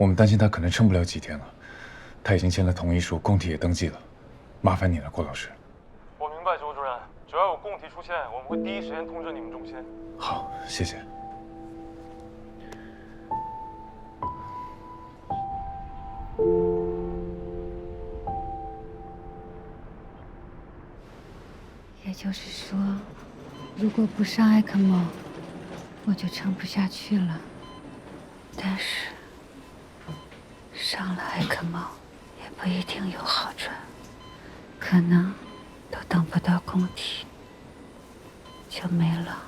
我们担心他可能撑不了几天了。他已经签了同意书，供体也登记了，麻烦你了，郭老师。我明白，周主任。只要有供体出现，我们会第一时间通知你们中心。好，谢谢。也就是说，如果不上艾克莫，我就撑不下去了。但是上了艾克莫，也不一定有好转，可能都等不到供体就没了。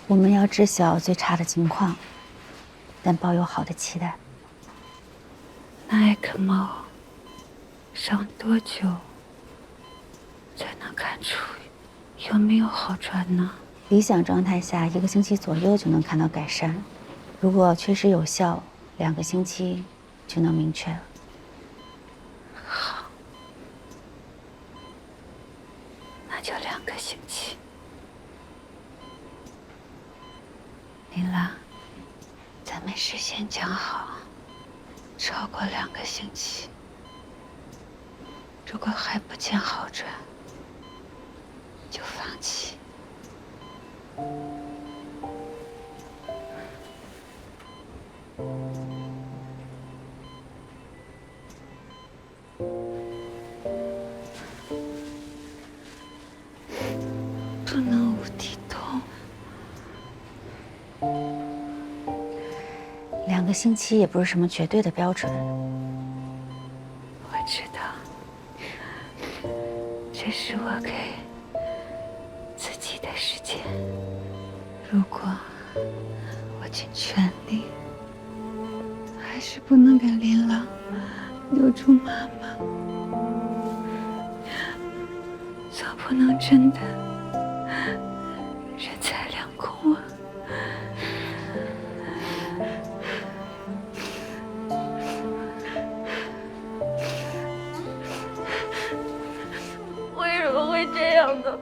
我们要知晓最差的情况，但抱有好的期待。那艾克莫上多久才能看出有没有好转呢？理想状态下，1个星期左右就能看到改善。如果确实有效，2个星期就能明确了。好，那就2个星期。琳拉，咱们事先讲好，超过2个星期，如果还不见好转，就放弃。不能无地痛。 2个星期也不是什么绝对的标准。我知道，这是我给自己的时间。如果我尽全力，还是不能给琳琅留住妈妈，总不能真的人财两空啊。 为什么会这样呢？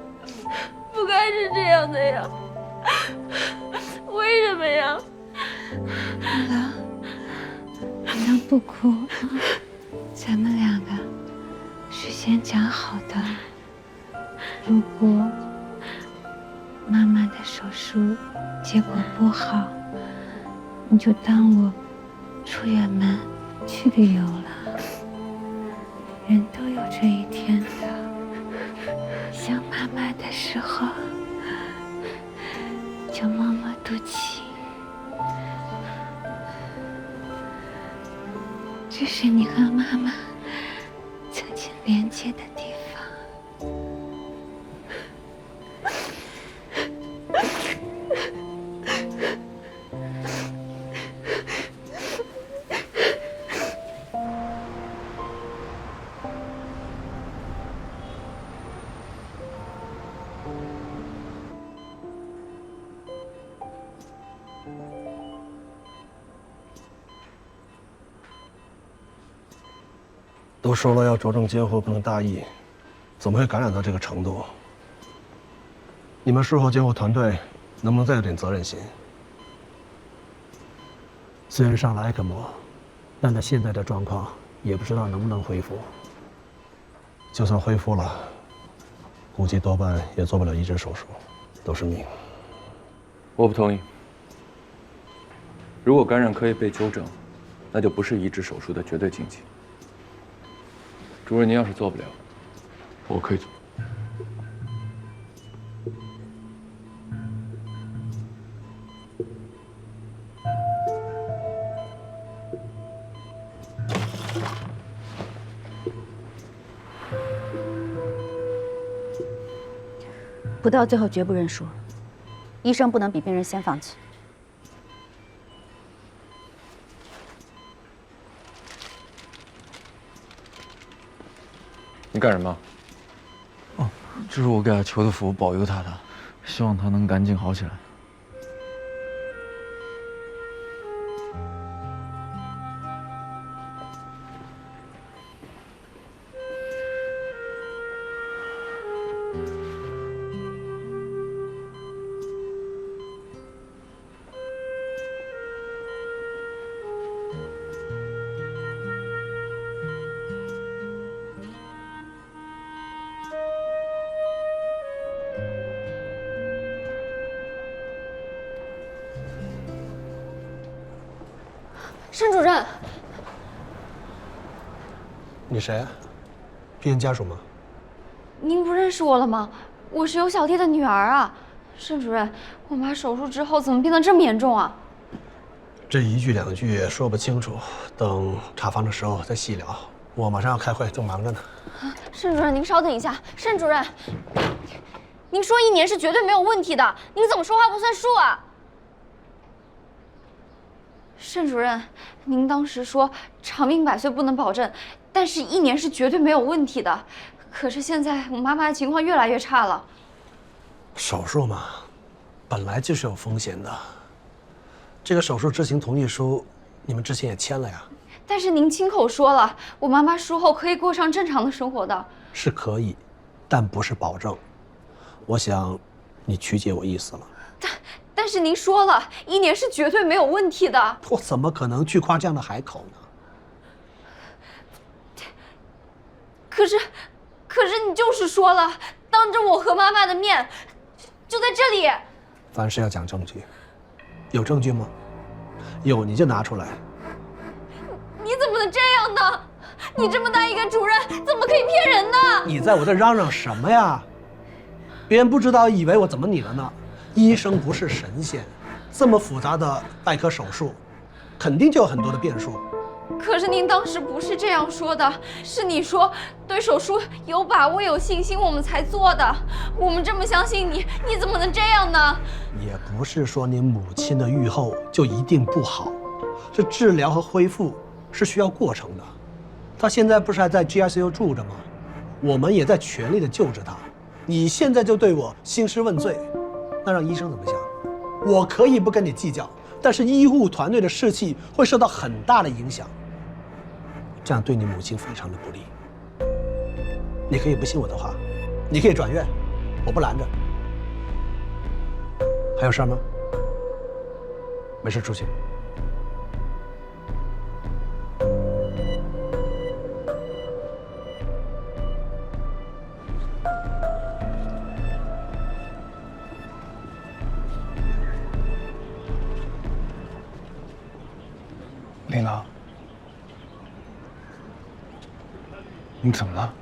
不该是这样的呀！为什么呀？琳琅，你能不哭啊？咱们2个事先讲好的，如果妈妈的手术结果不好，你就当我出远门去旅游了。人都有这一天的。 想妈妈的时候，就摸摸肚脐。这是你和妈妈曾经连接的地方。都说了要着重监护，不能大意，怎么会感染到这个程度？你们术后监护团队能不能再有点责任心？虽然上了艾克莫，但他现在的状况也不知道能不能恢复。就算恢复了，估计多半也做不了移植手术，都是命。我不同意。如果感染可以被纠正，那就不是移植手术的绝对禁忌。 主任，您要是做不了，我可以做。不到最后绝不认输，医生不能比病人先放弃。 你干什么？哦，这是我给他求的福，保佑他的，希望他能赶紧好起来。盛主任，你谁？病人家属吗？您不认识我了吗？我是有小弟的女儿啊。盛主任，我妈手术之后怎么变得这么严重啊？这一句两句也说不清楚，等查房的时候再细聊。我马上要开会，正忙着呢。盛主任，您稍等一下。盛主任，您说1年是绝对没有问题的，您怎么说话不算数啊？盛主任，您当时说长命百岁不能保证，但是1年是绝对没有问题的。可是现在我妈妈的情况越来越差了。手术嘛，本来就是有风险的。这个手术知情同意书，你们之前也签了呀。但是您亲口说了，我妈妈术后可以过上正常的生活的。是可以，但不是保证。我想，你曲解我意思了。但是您说了，1年是绝对没有问题的。我怎么可能去夸这样的海口呢？可是你就是说了，当着我和妈妈的面，就在这里。凡事要讲证据，有证据吗？有你就拿出来。你怎么能这样呢？你这么大一个主任，怎么可以骗人呢？你在我这嚷嚷什么呀？别人不知道，以为我怎么你了呢？医生不是神仙，这么复杂的外科手术，肯定就有很多的变数。可是您当时不是这样说的，是你说对手术有把握、有信心，我们才做的。我们这么相信你，你怎么能这样呢？也不是说你母亲的愈后就一定不好，这治疗和恢复是需要过程的。她现在不是还在 GICU 住着吗？我们也在全力的救治她。你现在就对我兴师问罪，那让医生怎么想？我可以不跟你计较，但是医护团队的士气会受到很大的影响，这样对你母亲非常的不利。你可以不信我的话，你可以转院，我不拦着。还有事儿吗？没事出去。琳琅，你怎么了？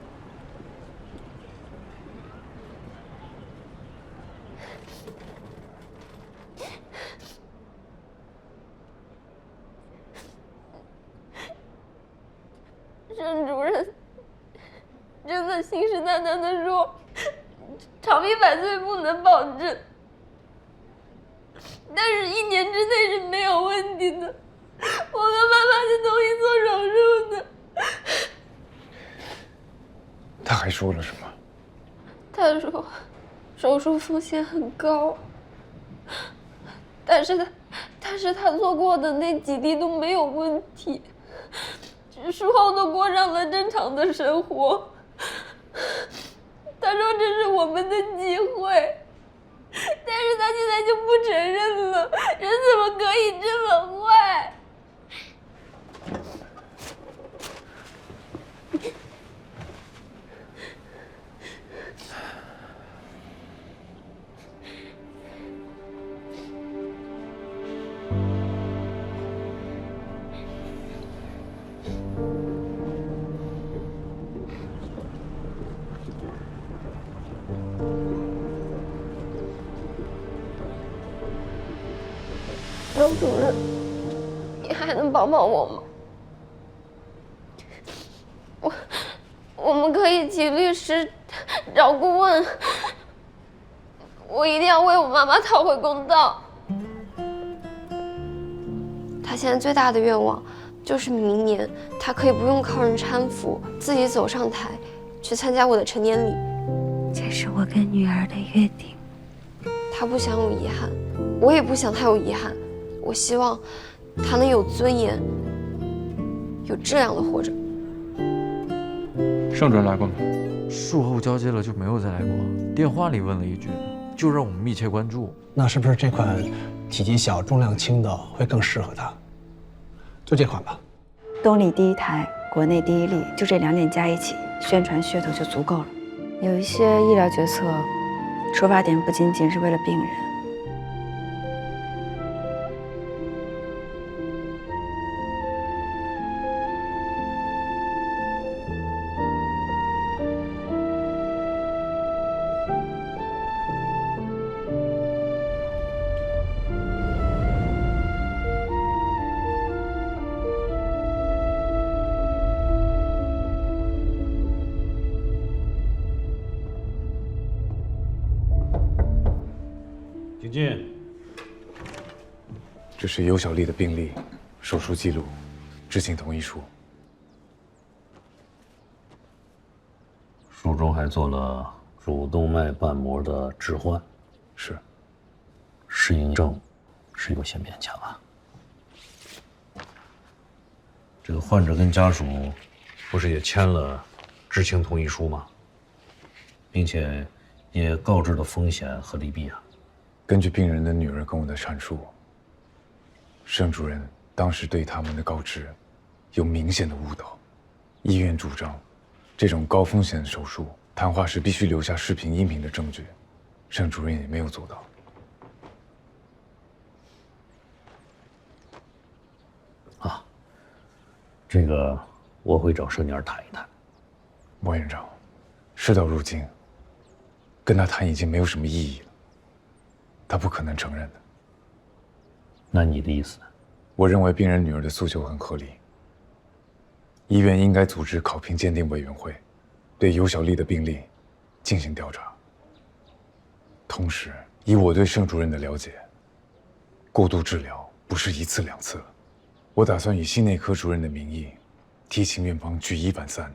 盛主任真的信誓旦旦地说，长命百岁不能保证，但是1年之内是没有问题的。我跟妈妈是同意做手术的。他还说了什么？他说手术风险很高，但是他做过的那几例都没有问题，术后都过上了正常的生活。他说这是我们的机会，但是他现在就不承认了，人怎么可以这么坏？张主任，你还能帮帮我吗？我们可以请律师，找顾问，我一定要为我妈妈讨回公道。她现在最大的愿望就是明年她可以不用靠人搀扶，自己走上台，去参加我的成年礼。这是我跟女儿的约定。她不想有遗憾，我也不想她有遗憾。我希望她能有尊严、有质量的活着。盛主任来过吗？术后交接了就没有再来过，电话里问了一句，就让我们密切关注。那是不是这款体积小、重量轻的会更适合她？就这款吧。东丽第一台，国内第一例，就这2点加一起，宣传噱头就足够了。有一些医疗决策，出发点不仅仅是为了病人。进。这是尤小丽的病历、手术记录、知情同意书。书中还做了主动脉瓣膜的置换，是。适应症是有些勉强啊。这个患者跟家属不是也签了知情同意书吗？并且也告知了风险和利弊啊。根据病人的女儿跟我的阐述，盛主任当时对他们的告知有明显的误导。医院主张，这种高风险手术谈话时必须留下视频、音频的证据，盛主任也没有做到。啊，这个我会找盛年谈一谈。莫院长，事到如今，跟他谈已经没有什么意义了，他不可能承认的。那你的意思呢？我认为病人女儿的诉求很合理。医院应该组织考评鉴定委员会，对尤小丽的病例进行调查。同时，以我对盛主任的了解，过度治疗不是一次两次了。我打算以心内科主任的名义，提请院方举一反三，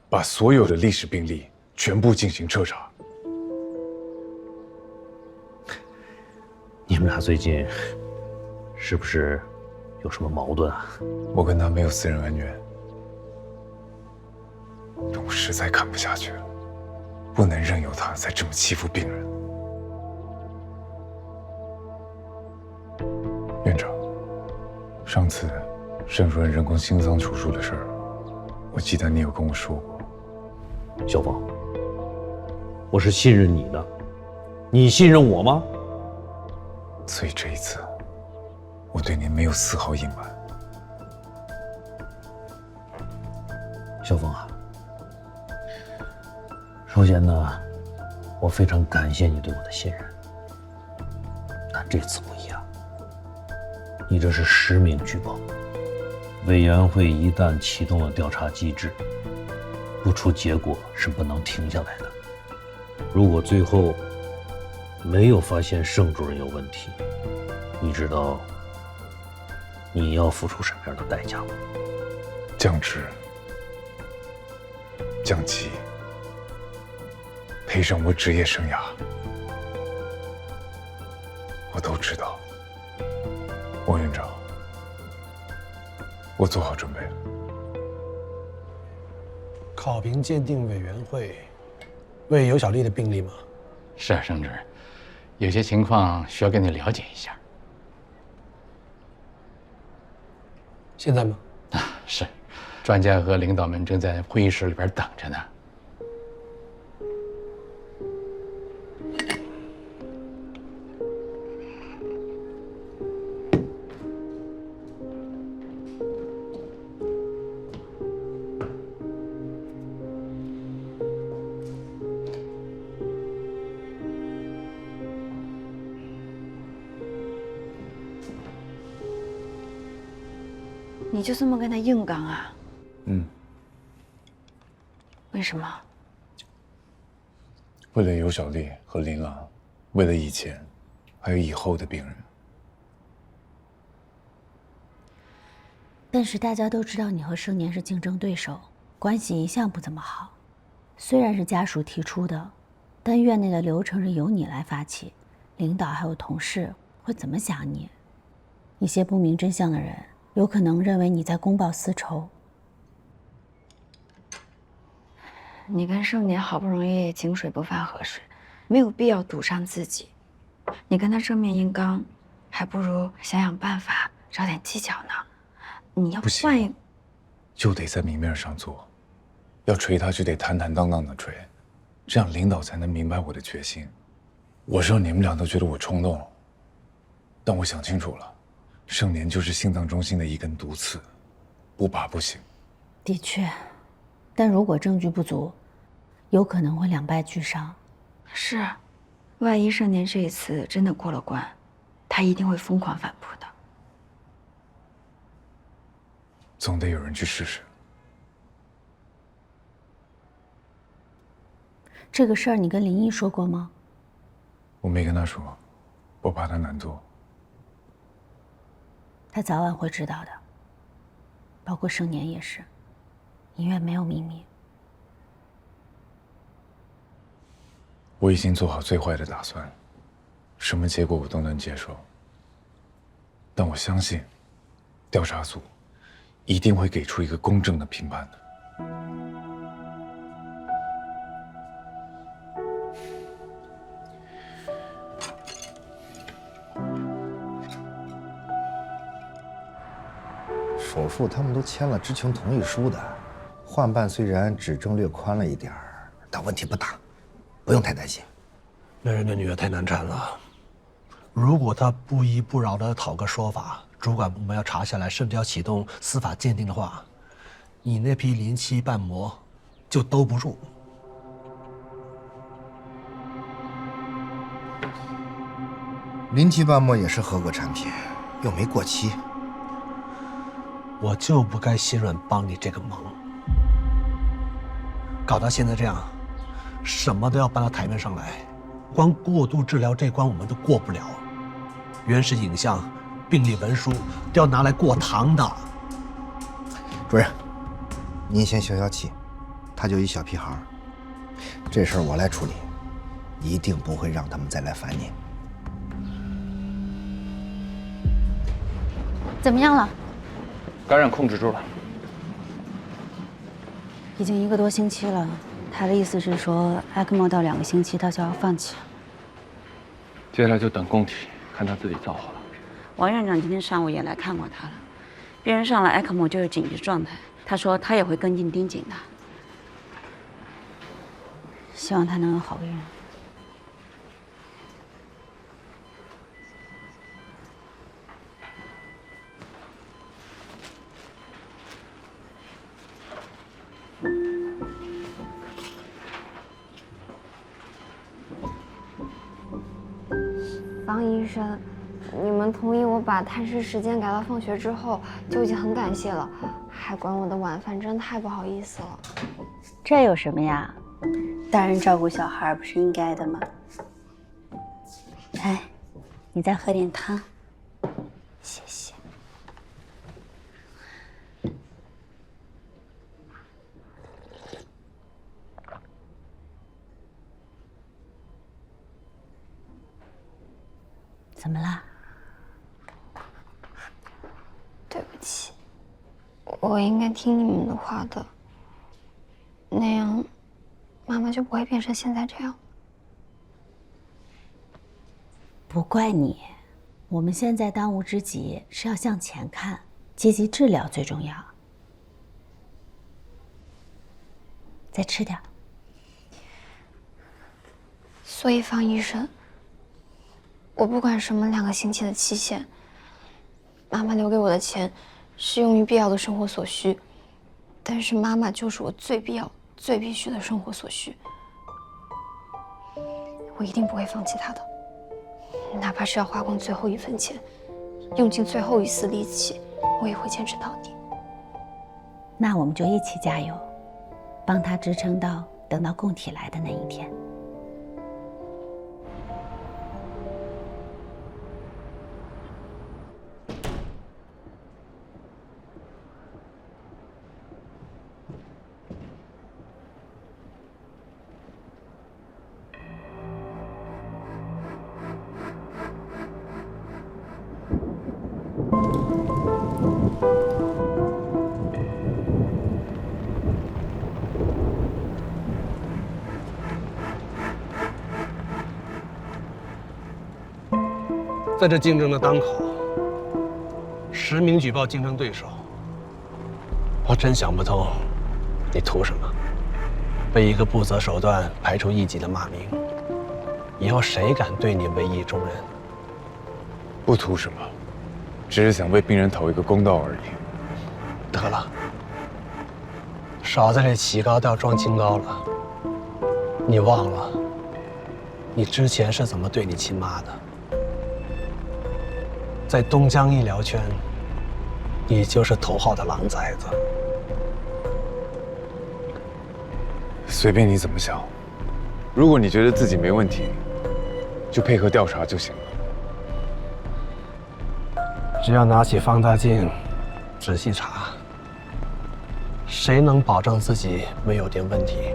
把所有的历史病例全部进行彻查。你们俩最近是不是有什么矛盾啊？我跟他没有私人恩怨，但我实在看不下去了，不能任由他再这么欺负病人。院长，上次盛主任人工心脏手术的事儿，我记得你有跟我说过。小芳，我是信任你的，你信任我吗？所以这一次，我对您没有丝毫隐瞒。小峰啊，首先呢，我非常感谢你对我的信任，但这次不一样，你这是实名举报，委员会一旦启动了调查机制，不出结果是不能停下来的。如果最后没有发现盛主任有问题，你知道你要付出什么样的代价吗？降职、降级、赔上我职业生涯，我都知道。王院长，我做好准备了。考评鉴定委员会为尤小丽的病例吗？是啊，盛主任，有些情况需要跟你了解一下。现在吗？啊，是，专家和领导们正在会议室里边等着呢。你就这么跟他硬刚啊？嗯。为什么？为了尤小丽和林朗，为了以前，还有以后的病人。但是大家都知道你和盛年是竞争对手，关系一向不怎么好。虽然是家属提出的，但院内的流程是由你来发起，领导还有同事会怎么想你？一些不明真相的人有可能认为你在公报私仇。你跟盛年好不容易井水不犯河水，没有必要赌上自己。你跟他正面硬刚，还不如想想办法，找点技巧呢。你要换一个，就得在明面上做，要锤他就得坦坦荡荡的锤，这样领导才能明白我的决心。我知道你们俩都觉得我冲动了，但我想清楚了，盛年就是心脏中心的一根毒刺，不拔不行。的确，但如果证据不足，有可能会两败俱伤。是，万一盛年这一次真的过了关，他一定会疯狂反扑的。总得有人去试试。这个事儿你跟林毅说过吗？我没跟他说，我怕他难做。他早晚会知道的，包括盛年也是。医院没有秘密。我已经做好最坏的打算，什么结果我都能接受。但我相信，调查组一定会给出一个公正的评判的。首富他们都签了知情同意书的，换办虽然指证略宽了一点儿，但问题不大，不用太担心。那人的女儿太难缠了，如果他不依不饶的讨个说法，主管部门要查下来，甚至要启动司法鉴定的话，你那批临期瓣膜就兜不住。临期瓣膜也是合格产品，又没过期。我就不该心软帮你这个忙，搞到现在这样，什么都要搬到台面上来，光过度治疗这关我们都过不了。原始影像、病历文书都要拿来过堂的。主任，您先消消气，他就一小屁孩，这事儿我来处理，一定不会让他们再来烦您。怎么样了？感染控制住了，已经1个多星期了。他的意思是说，ECMO 到2个星期他就要放弃。接下来就等供体，看他自己造化了。王院长今天上午也来看过他了，病人上了 ECMO 就是紧急状态，他说他也会跟进盯紧的。希望他能有好运。方医生，你们同意我把探视时间改到放学之后，就已经很感谢了，还管我的晚饭，真太不好意思了。这有什么呀？大人照顾小孩不是应该的吗？来，你再喝点汤。谢谢。怎么啦？对不起，我应该听你们的话的，那样妈妈就不会变成现在这样。不怪你，我们现在当务之急是要向前看，积极治疗最重要。再吃点。所以方医生，我不管什么2个星期的期限，妈妈留给我的钱是用于必要的生活所需，但是妈妈就是我最必要、最必须的生活所需，我一定不会放弃她的，哪怕是要花光最后1分钱，用尽最后1丝力气，我也会坚持到底。那我们就一起加油，帮她支撑到等到供体来的那一天。在这竞争的当口，实名举报竞争对手，我真想不通，你图什么？被一个不择手段排除异己的骂名，以后谁敢对你委以重任？不图什么，只是想为病人讨一个公道而已。得了，少在这起高调装清高了。你忘了，你之前是怎么对你亲妈的？在东江医疗圈，你就是头号的狼崽子。随便你怎么想，如果你觉得自己没问题，就配合调查就行了。只要拿起放大镜，仔细查，谁能保证自己没有点问题？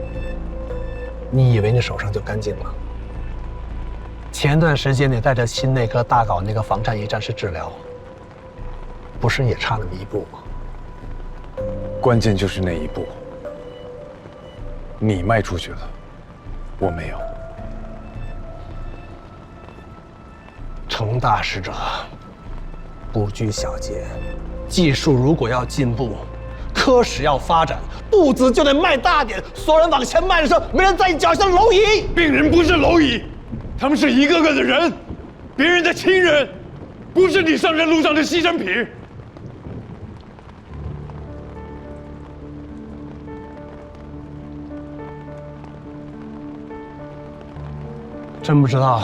你以为你手上就干净了？前段时间你带着心内科大搞那个房产驿站式治疗，不是也差那么一步吗？关键就是那一步，你迈出去了，我没有。成大事者，不拘小节。技术如果要进步，科室要发展，步子就得迈大点。所有人往前迈的时候，没人在你脚下蝼蚁。病人不是蝼蚁，他们是一个个的人，别人的亲人，不是你上山路上的牺牲品。真不知道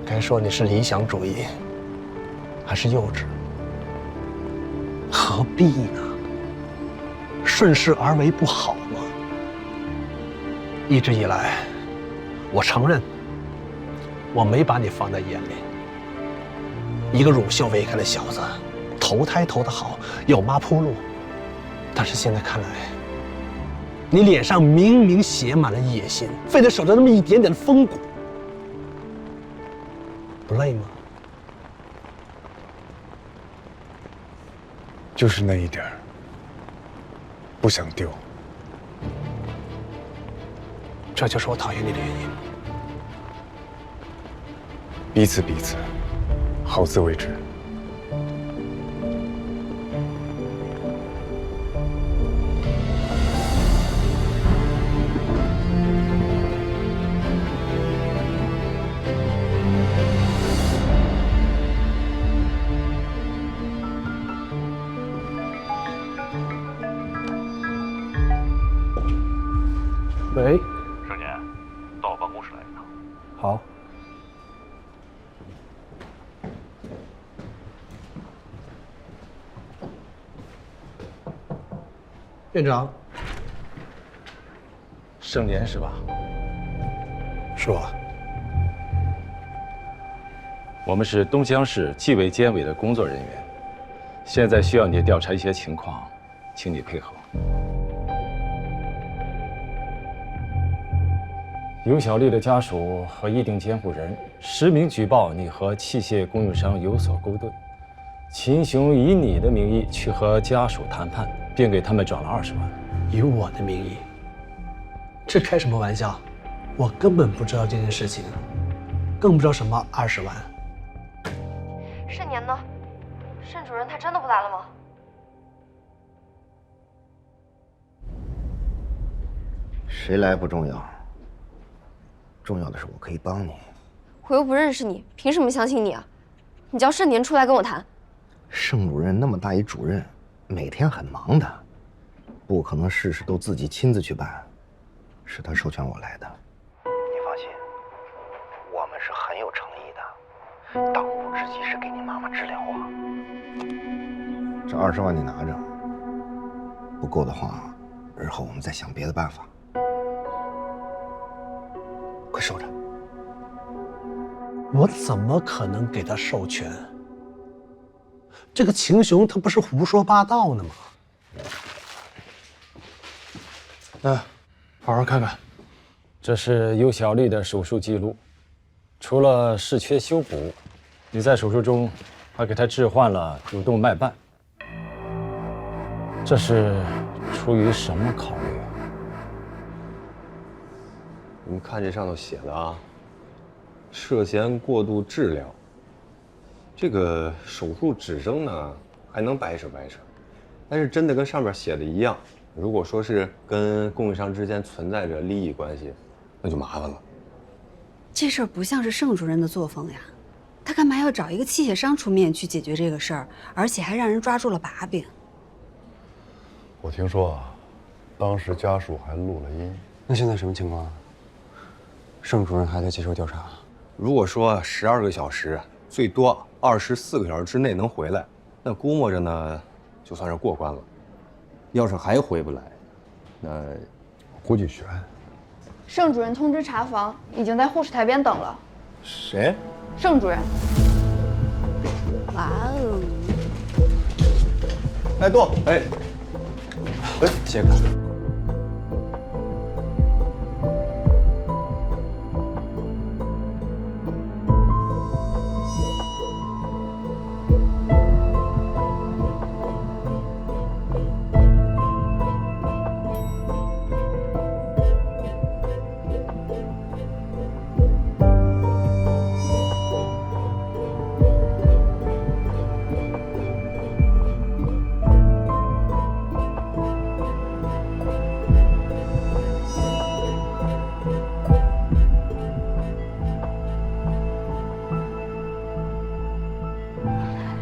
该说你是理想主义，还是幼稚？何必呢？顺势而为不好吗？一直以来，我承认我没把你放在眼里。一个乳臭未干的小子，投胎投得好，有妈铺路。但是现在看来，你脸上明明写满了野心，非得守着那么一点点的风骨，不累吗？就是那一点儿，不想丢。这就是我讨厌你的原因。彼此，好自为之。喂，盛年，到我办公室来一趟。好。院长，盛年是吧？是我。我们是东江市纪委监委的工作人员，现在需要你调查一些情况，请你配合。尤小丽的家属和议定监护人实名举报你和器械供应商有所勾兑，秦雄以你的名义去和家属谈判，并给他们转了20万。以我的名义？这开什么玩笑？我根本不知道这件事情，更不知道什么20万。盛年呢？盛主任他真的不来了吗？谁来不重要，重要的是我可以帮你。我又不认识你，凭什么相信你啊？你叫盛年出来跟我谈。盛主任那么大一主任，每天很忙的，不可能事事都自己亲自去办，是他授权我来的。你放心，我们是很有诚意的，当务之急是给你妈妈治疗啊。这20万你拿着，不够的话，日后我们再想别的办法。快收着。我怎么可能给他授权？这个秦雄他不是胡说八道呢吗？来，好好看看。这是尤小丽的手术记录，除了视缺修补，你在手术中还给她置换了主动脉瓣。这是出于什么考虑？你们看这上头写的啊，涉嫌过度治疗。这个手术指征呢，还能掰扯掰扯，但是真的跟上面写的一样，如果说是跟供应商之间存在着利益关系，那就麻烦了。这事儿不像是盛主任的作风呀，他干嘛要找一个器械商出面去解决这个事儿，而且还让人抓住了把柄？我听说啊，当时家属还录了音。那现在什么情况？盛主任还在接受调查。如果说12个小时，最多24个小时之内能回来，那估摸着呢，就算是过关了。要是还回不来，那估计悬。盛主任通知查房，已经在护士台边等了。谁？盛主任。哎，豆，哎，谢哥。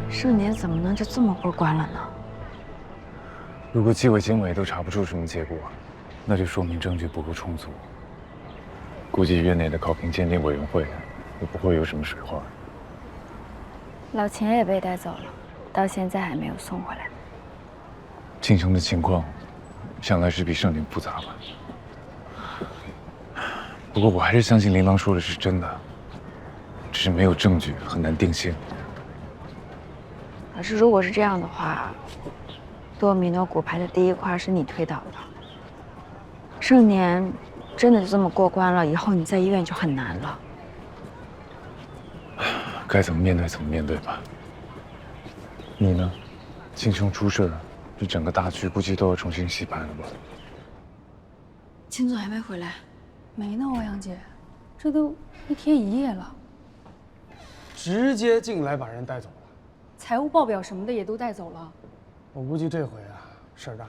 盛年怎么能就这么过关了呢？如果纪委经纬都查不出什么结果，那就说明证据不够充足。估计院内的考评鉴定委员会也不会有什么水花。老钱也被带走了，到现在还没有送回来。庆雄的情况，想来是比盛年复杂吧。不过我还是相信琳琅说的是真的，只是没有证据，很难定性。可是如果是这样的话，多米诺骨牌的第一块是你推倒的。盛年真的就这么过关了，以后你在医院就很难了。该怎么面对怎么面对吧。你呢？庆雄出事，这整个大局估计都要重新洗牌了吧？秦总还没回来？没呢，欧阳姐，这都1天1夜了。直接进来把人带走了。财务报表什么的也都带走了。我估计这回啊，事儿大。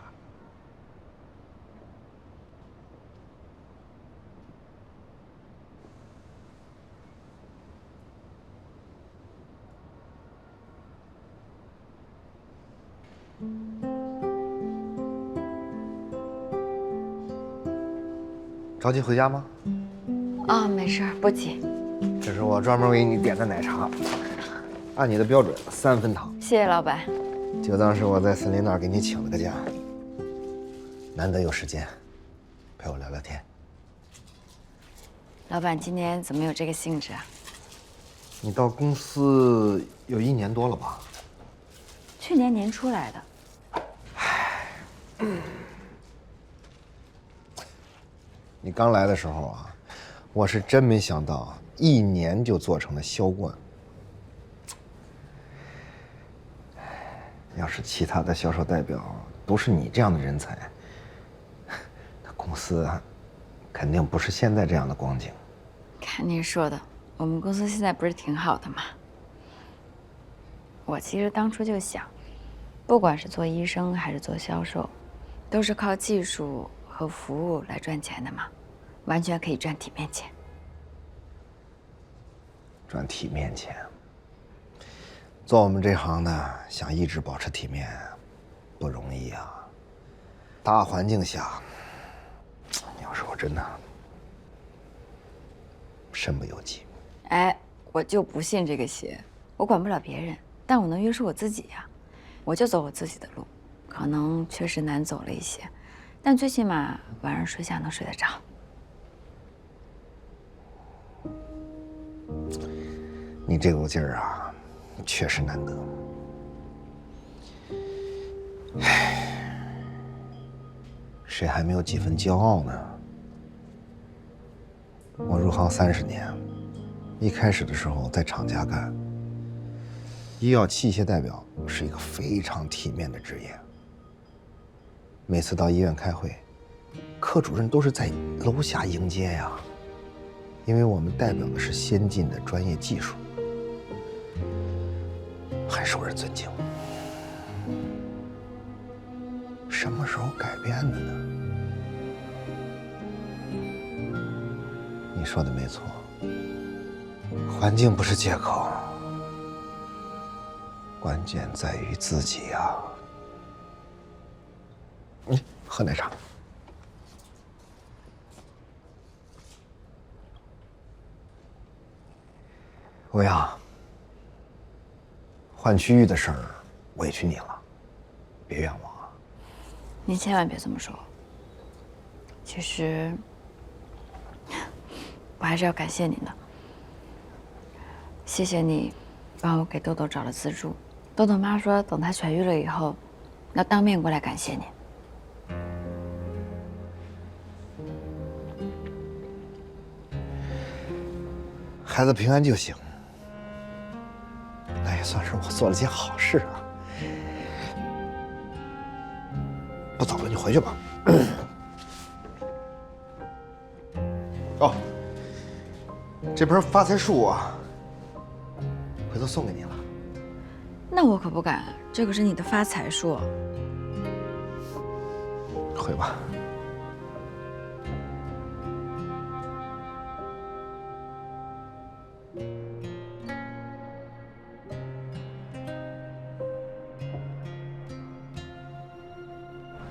着急回家吗？啊，没事，不急。这是我专门为你点的奶茶，按你的标准3分糖。谢谢老板。就当是我在森林那儿给你请了个假，难得有时间陪我聊聊天。老板今天怎么有这个兴致啊？你到公司有1年多了吧？去年年初来的。你刚来的时候啊，我是真没想到1年就做成了销冠。要是其他的销售代表都是你这样的人才，那公司肯定不是现在这样的光景。看您说的，我们公司现在不是挺好的吗？我其实当初就想，不管是做医生还是做销售，都是靠技术和服务来赚钱的嘛，完全可以赚体面钱。赚体面钱，做我们这行的想一直保持体面，不容易啊。大环境下，要是我真的身不由己。哎，我就不信这个邪，我管不了别人，但我能约束我自己呀。我就走我自己的路，可能确实难走了一些，但最起码晚上睡觉能睡得着。你这股劲儿啊，确实难得。唉，谁还没有几分骄傲呢？我入行30年，一开始的时候在厂家干，医药器械代表是一个非常体面的职业。每次到医院开会，科主任都是在楼下迎接呀，因为我们代表的是先进的专业技术，很受人尊敬。什么时候改变的呢？你说的没错，环境不是借口，关键在于自己呀。喝奶茶。欧阳，换区域的事儿委屈你了，别冤枉啊。您千万别这么说。其实，我还是要感谢您的。谢谢你帮我给豆豆找了资助。豆豆妈说，等她痊愈了以后，要当面过来感谢你。孩子平安就行，那也算是我做了件好事啊。不早了，你回去吧。哦，这盆发财树啊，回头送给你了。那我可不敢，这可是你的发财树。回吧。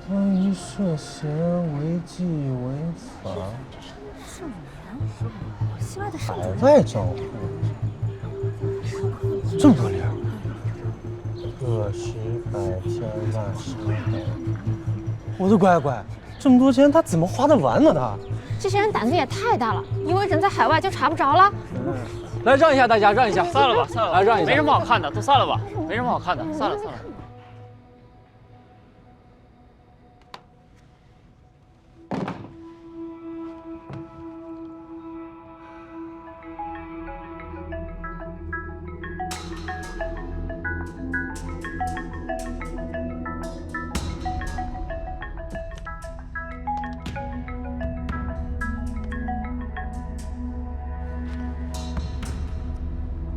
他以涉嫌违纪违法，圣年，西外的圣海外账户，这么多零，个十百千万十百，我的乖乖，这么多钱他怎么花得完呢？他这些人胆子也太大了，以为人在海外就查不着了。来让一下大家，让一下，散了吧，散了吧，来让一下，没什么好看的，都散了吧，没什么好看的，散了散了。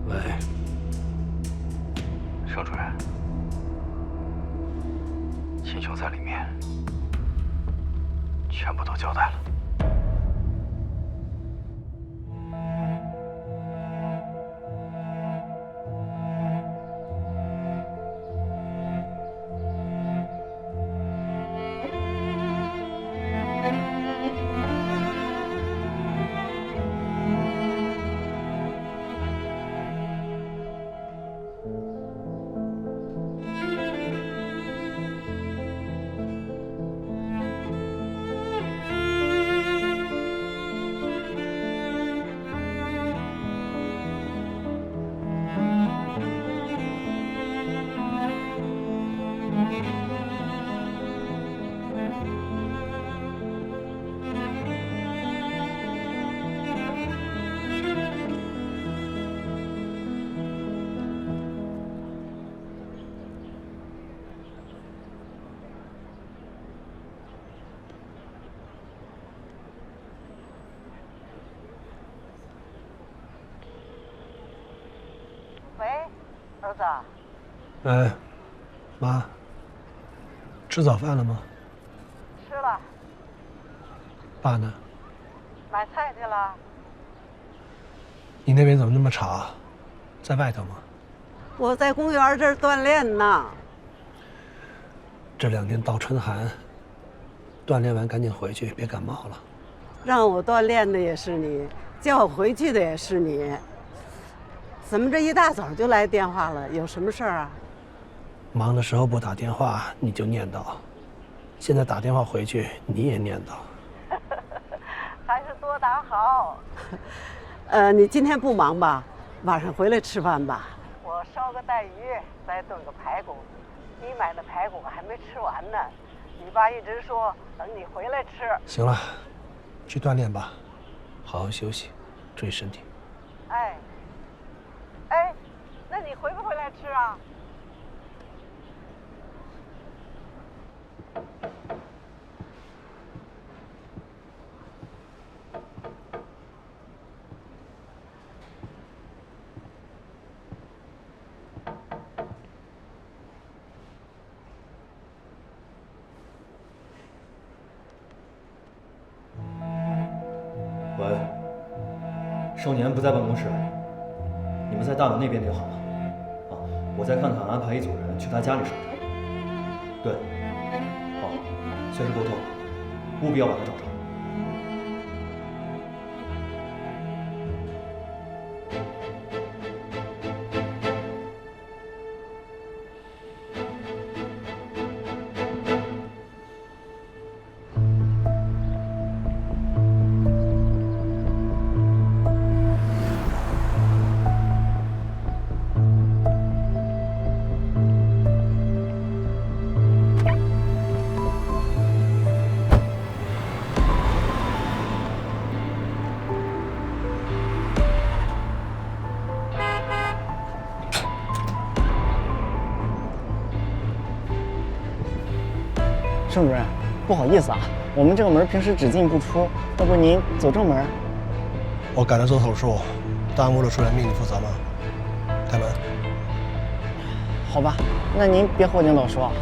喂，盛主任，秦琼在里面，全部都交代了。儿子。哎，妈，吃早饭了吗？吃了。爸呢？买菜去了。你那边怎么那么吵？在外头吗？我在公园这儿锻炼呢。这2天倒春寒，锻炼完赶紧回去，别感冒了。让我锻炼的也是你，叫我回去的也是你。怎么这一大早就来电话了？有什么事儿啊？忙的时候不打电话你就念叨，现在打电话回去你也念叨。还是多打好。你今天不忙吧？晚上回来吃饭吧。我烧个带鱼，再炖个排骨。你买的排骨还没吃完呢，你爸一直说等你回来吃。行了，去锻炼吧，好好休息，注意身体。哎，那你回不回来吃啊？喂，盛年不在办公室，你们在大门那边就好了。啊，我再看看安排一组人去他家里守着。对，好，随时沟通，务必要把他找着。盛主任，不好意思啊，我们这个门平时只进不出，要不您走正门。我赶着做手术，耽误了出人命，你负责吗？开门。好吧，那您别和领导说啊。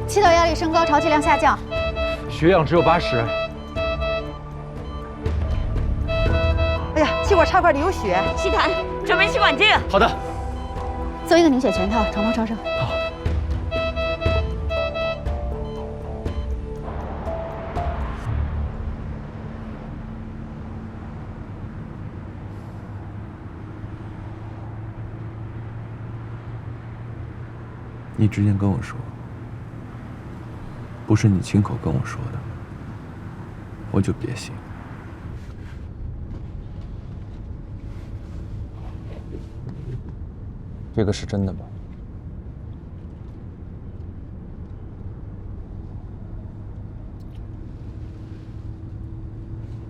气道压力升高，潮气量下降，血氧只有80。哎呀，气管插管里有血，吸痰，准备气管镜。好的。做一个凝血全套，长方超声。好。你之前跟我说，不是你亲口跟我说的，我就别信。这个是真的吗？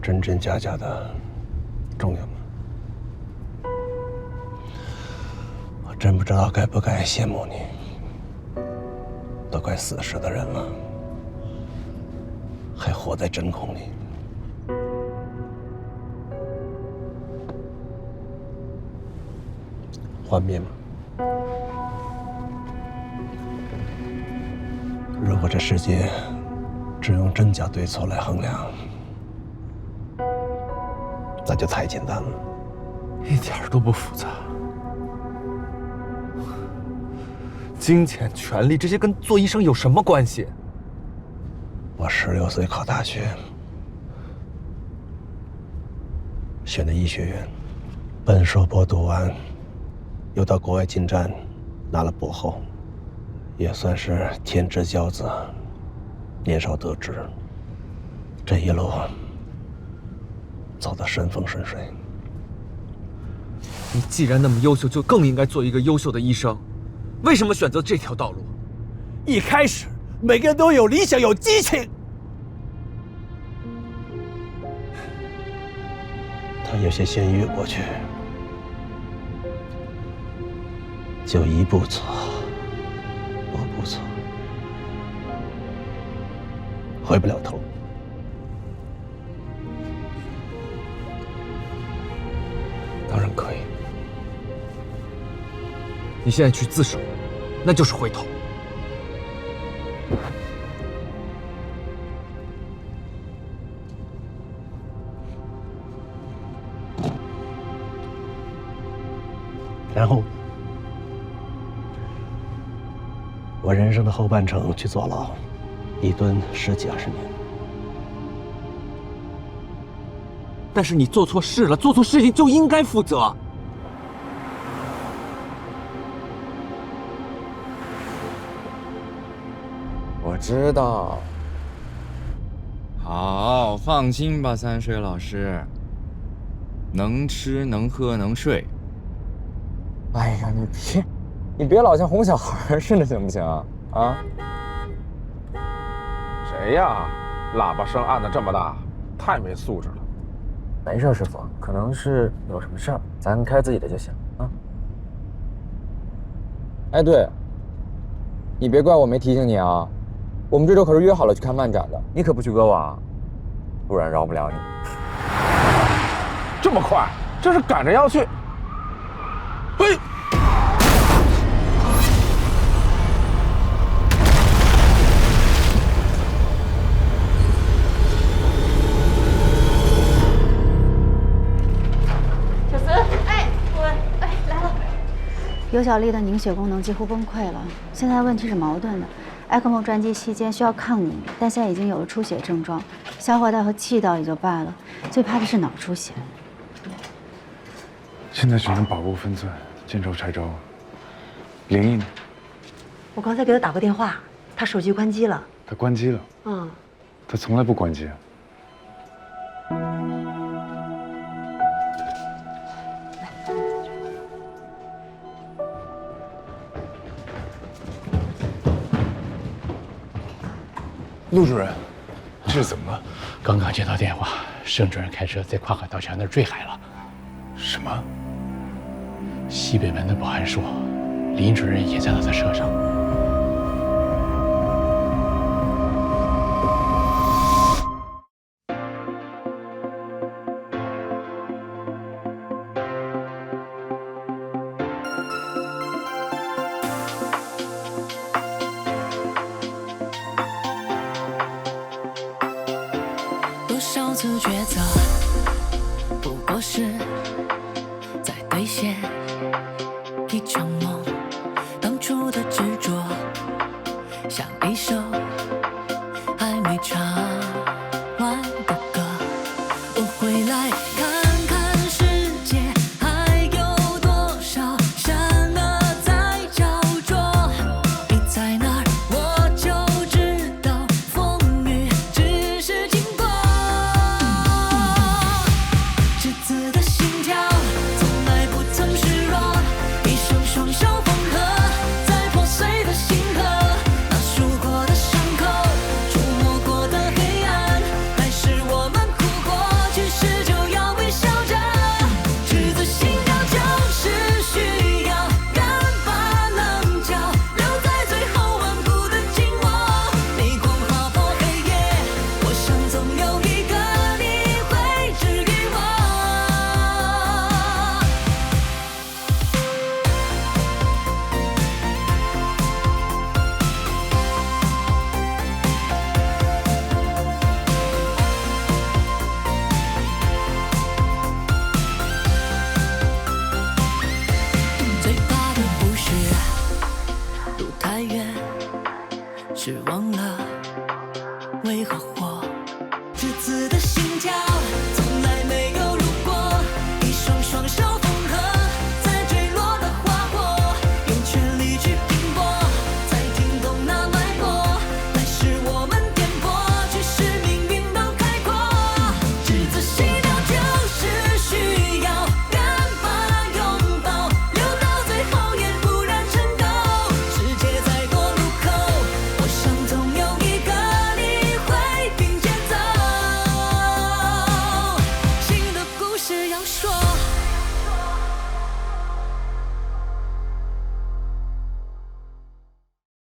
真真假假的，重要吗？我真不知道该不该羡慕你。都快40岁的人了，还活在真空里。幻灭吗？如果这世界只用真假对错来衡量，那就太简单了。一点都不复杂。金钱、权力这些跟做医生有什么关系？我16岁考大学，选的医学院，本硕博读完，又到国外进站，拿了博后，也算是天之骄子，年少得志。这一路走得顺风顺水。你既然那么优秀，就更应该做一个优秀的医生。为什么选择这条道路？一开始每个人都有理想，有激情。他有些先越过去，就一步错，步步错，回不了头。当然可以。你现在去自首，那就是回头。然后，我人生的后半程去坐牢，一蹲10几20年。但是你做错事了，做错事情就应该负责。我知道。好，放心吧，三水老师。能吃能喝能睡。哎呀，你别老像哄小孩似的，行不行啊？啊？谁呀？喇叭声按得这么大，太没素质了。没事，师傅，可能是有什么事儿，咱开自己的就行啊。哎，对，你别怪我没提醒你啊。我们这周可是约好了去看漫展的，你可不许讹我啊，不然饶不了你。这么快？这是赶着要去？嘿！小思，哎，来了。尤小丽的凝血功能几乎崩溃了，现在问题是矛盾的。埃克莫专机期间需要抗凝，但现在已经有了出血症状，消化道和气道也就罢了，最怕的是脑出血。现在只能把握分寸，见招拆招。林毅呢？我刚才给他打过电话，他手机关机了。他关机了？嗯。他从来不关机。陆主任，这是怎么了？刚刚接到电话，盛主任开车在跨海道桥那儿坠海了。什么？西北门的保安说，林主任也在他的车上。多少次抉择，不过是在兑现一场梦。当初的执着，像一首还没唱完的歌。我回来看看世界，还有多少善恶在焦灼。你在哪儿，我就知道，风雨只是经过。栀子的心跳从来不曾示弱，一双双手缝合在破碎的心河。那数过的伤口，触摸过的黑暗，还是我们哭过，去世就要微笑着。栀子心跳就是需要人把棱角留在最后顽固的紧握。你光划破黑夜，我想总有一个你会治愈我。最怕的不是路太远，是忘了为何活。栀子的心跳从来没有如果，一双双手缝合在坠落的花火，用全力去拼搏，才听懂那脉搏，来使我们颠簸，去使命运都开阔。栀子心跳就是需要人把拥抱留到最后，也不染尘垢。世界再多路口，我想总有一个你会并肩走。新的故事要说。